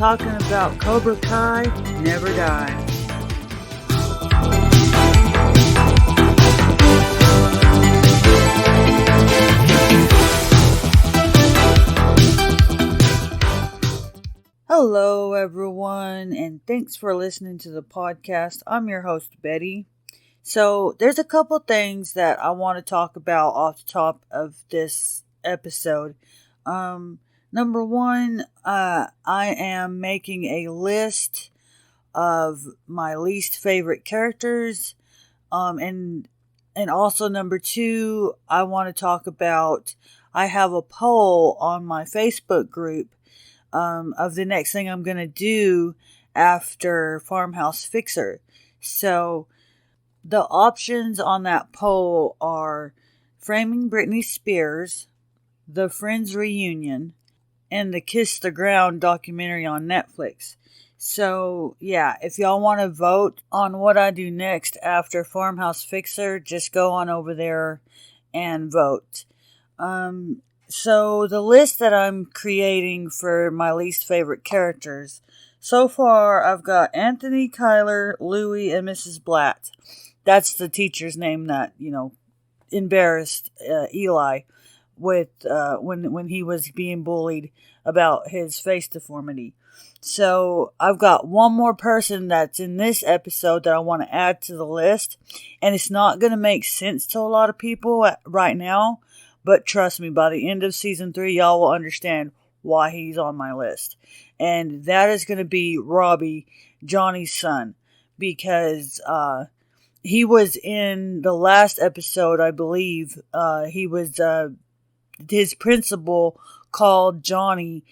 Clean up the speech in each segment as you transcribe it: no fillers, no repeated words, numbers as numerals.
talking about Cobra Kai Never Dies. Hello everyone, and thanks for listening to the podcast. I'm your host, Betty. So there's a couple things that I want to talk about off the top of this episode. Number one, I am making a list of my least favorite characters. And also number two, I want to talk about, I have a poll on my Facebook group of the next thing I'm going to do after Farmhouse Fixer. So the options on that poll are Framing Britney Spears, The Friends Reunion, and the Kiss the Ground documentary on Netflix. So, yeah, if y'all want to vote on what I do next after Farmhouse Fixer, just go on over there and vote. So, the list that I'm creating for my least favorite characters, so far I've got Anthony, Kyler, Louie, and Mrs. Blatt. That's the teacher's name that, embarrassed Eli with when he was being bullied about his face deformity. So I've got one more person that's in this episode that I want to add to the list, and it's not going to make sense to a lot of people right now, but trust me, by the end of season 3 y'all will understand why he's on my list. And that is going to be Robbie, Johnny's son, because he was in the last episode, I believe. He was his principal called Johnny,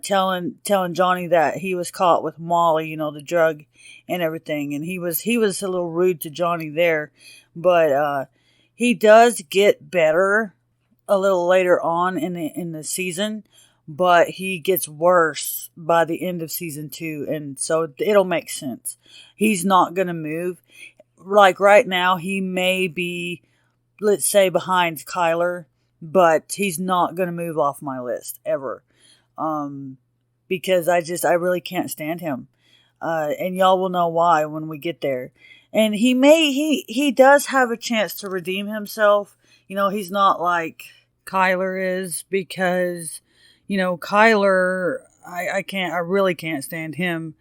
telling Johnny that he was caught with Molly, the drug and everything, and he was a little rude to Johnny there, but he does get better a little later on in the season, but he gets worse by the end of season 2, and so it'll make sense. He's not gonna move. Like right now, he may be, let's say, behind Kyler, but he's not going to move off my list ever. Because I really can't stand him. And y'all will know why when we get there. And he does have a chance to redeem himself. He's not like Kyler is, because, Kyler, I really can't stand him.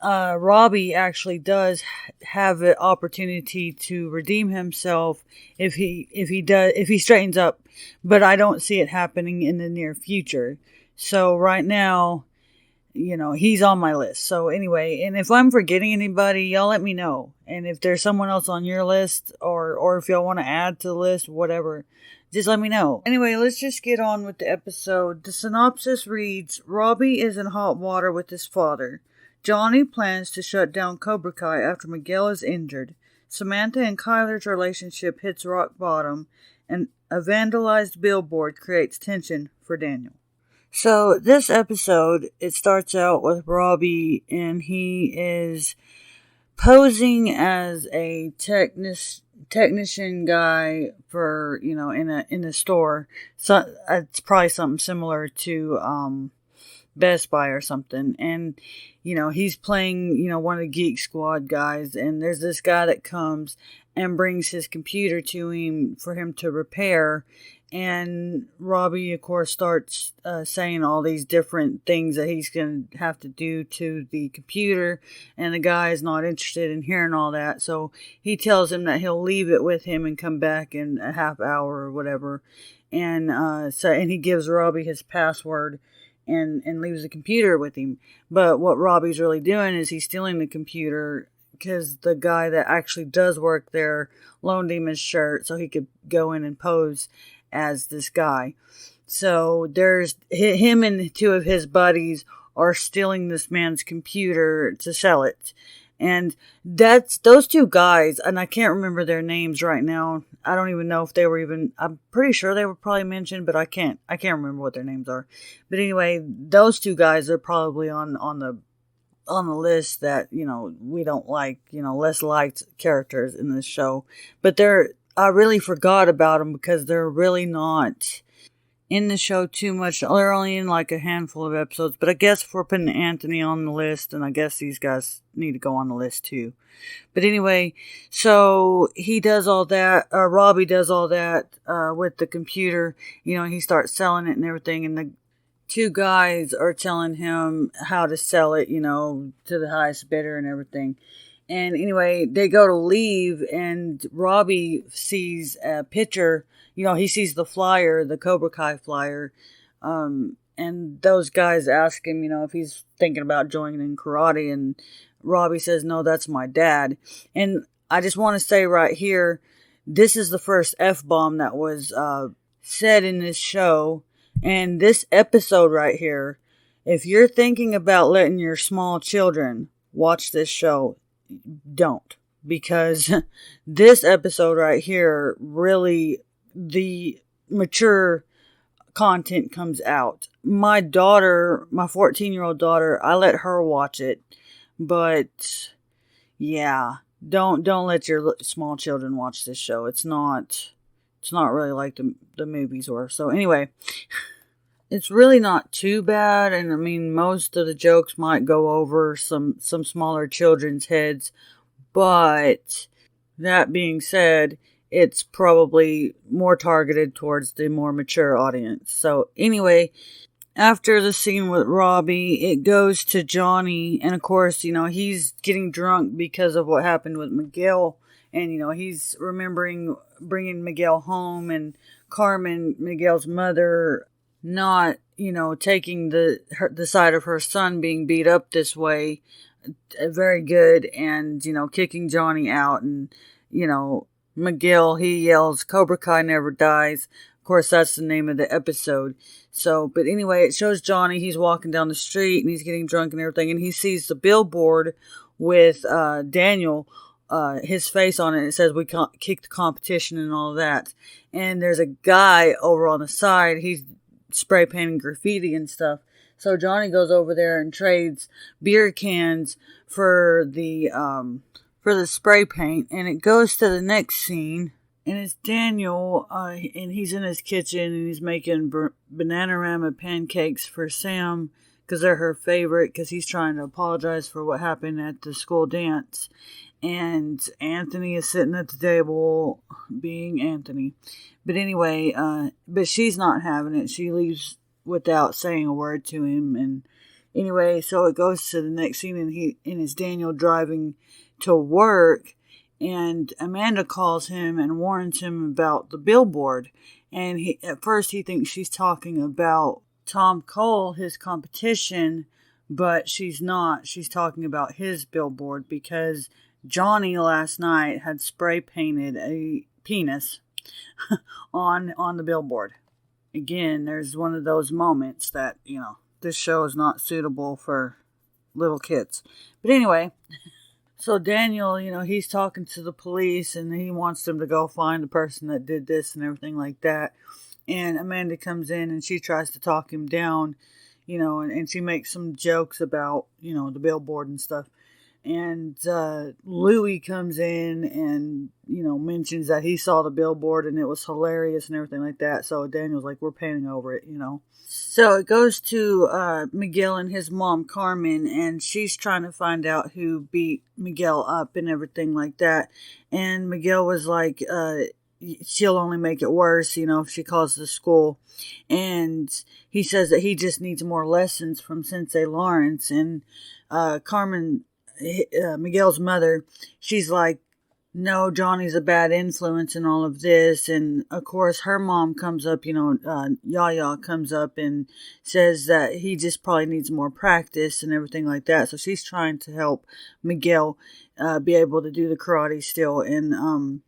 Robbie actually does have an opportunity to redeem himself if he straightens up, but I don't see it happening in the near future. So right now, he's on my list. So anyway, and if I'm forgetting anybody, y'all let me know. And if there's someone else on your list, or if y'all want to add to the list, whatever, just let me know. Anyway, let's just get on with the episode. The synopsis reads, Robbie is in hot water with his father. Johnny plans to shut down Cobra Kai after Miguel is injured. Samantha and Kyler's relationship hits rock bottom, and a vandalized billboard creates tension for Daniel. So this episode, it starts out with Robbie, and he is posing as a technician guy for, in a store. So it's probably something similar to Best Buy or something, and he's playing one of the Geek Squad guys, and there's this guy that comes and brings his computer to him for him to repair, and Robbie of course starts saying all these different things that he's going to have to do to the computer, and the guy is not interested in hearing all that, so he tells him that he'll leave it with him and come back in a half hour or whatever, and he gives Robbie his password and leaves the computer with him. But what Robbie's really doing is he's stealing the computer, because the guy that actually does work there loaned him his shirt so he could go in and pose as this guy. So there's him and 2 of his buddies are stealing this man's computer to sell it. And that's those 2 guys, and I can't remember their names right now. I don't even know if they were even, I'm pretty sure they were probably mentioned, but I can't remember what their names are. But anyway, those 2 guys are probably on the list that, we don't like, less liked characters in this show. But I really forgot about them because they're really not in the show too much. They're only in like a handful of episodes, but I guess if we're putting Anthony on the list, and I guess these guys need to go on the list too. But anyway, so he does all that. Robbie does all that with the computer. He starts selling it and everything, and the two guys are telling him how to sell it, to the highest bidder and everything. And anyway, they go to leave, and Robbie sees a picture. He sees the flyer, the Cobra Kai flyer. And those guys ask him, if he's thinking about joining in karate. And Robbie says, no, that's my dad. And I just want to say right here, this is the first F-bomb that was said in this show. And this episode right here, if you're thinking about letting your small children watch this show, don't. Because this episode right here, really, the mature content comes out. My daughter, my 14-year-old daughter, I let her watch it. But, yeah, don't let your small children watch this show. It's not really like the movies were. So anyway, it's really not too bad. And I mean, most of the jokes might go over some smaller children's heads. But that being said, it's probably more targeted towards the more mature audience. So anyway, after the scene with Robbie, it goes to Johnny. And of course, he's getting drunk because of what happened with Miguel. And, he's remembering bringing Miguel home, and Carmen, Miguel's mother, not, taking the side of her son being beat up this way. Very good. And, kicking Johnny out. And, Miguel, he yells, Cobra Kai never dies. Of course, that's the name of the episode. So, but anyway, it shows Johnny, he's walking down the street and he's getting drunk and everything. And he sees the billboard with Daniel, his face on it. It says, we can't kick the competition and all of that. And there's a guy over on the side. He's spray painting graffiti and stuff. So Johnny goes over there and trades beer cans for the spray paint. And it goes to the next scene. And it's Daniel, and he's in his kitchen, and he's making Bananarama pancakes for Sam, because they're her favorite, because he's trying to apologize for what happened at the school dance. And Anthony is sitting at the table, being Anthony. But anyway, but she's not having it. She leaves without saying a word to him. And anyway, so it goes to the next scene, and it's Daniel driving to work. And Amanda calls him and warns him about the billboard. And at first he thinks she's talking about Tom Cole, his competition, but she's not. She's talking about his billboard, because Johnny last night had spray painted a penis on the billboard. Again, there's one of those moments that, this show is not suitable for little kids. But anyway, so Daniel, he's talking to the police, and he wants them to go find the person that did this and everything like that. And Amanda comes in, and she tries to talk him down, and she makes some jokes about, the billboard and stuff. And Louie comes in and, mentions that he saw the billboard and it was hilarious and everything like that. So Daniel's like, we're painting over it, So it goes to Miguel and his mom, Carmen, and she's trying to find out who beat Miguel up and everything like that. And Miguel was like, she'll only make it worse, if she calls the school. And he says that he just needs more lessons from Sensei Lawrence. And Carmen, Miguel's mother, she's like, no, Johnny's a bad influence in all of this. And of course her mom comes up, Yaya comes up and says that he just probably needs more practice and everything like that. So she's trying to help Miguel be able to do the karate still. And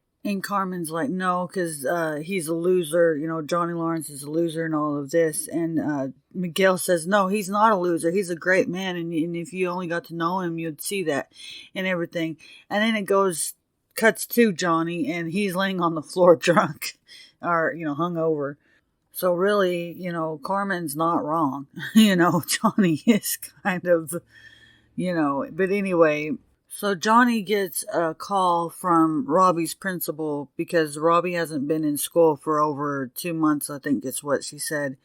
Carmen's like, no, because he's a loser. Johnny Lawrence is a loser and all of this. And Miguel says, no, he's not a loser. He's a great man. And if you only got to know him, you'd see that and everything. And then it cuts to Johnny, and he's laying on the floor drunk or, hungover. So really, Carmen's not wrong. Johnny is kind of, but anyway. So Johnny gets a call from Robbie's principal because Robbie hasn't been in school for over 2 months, I think is what she said.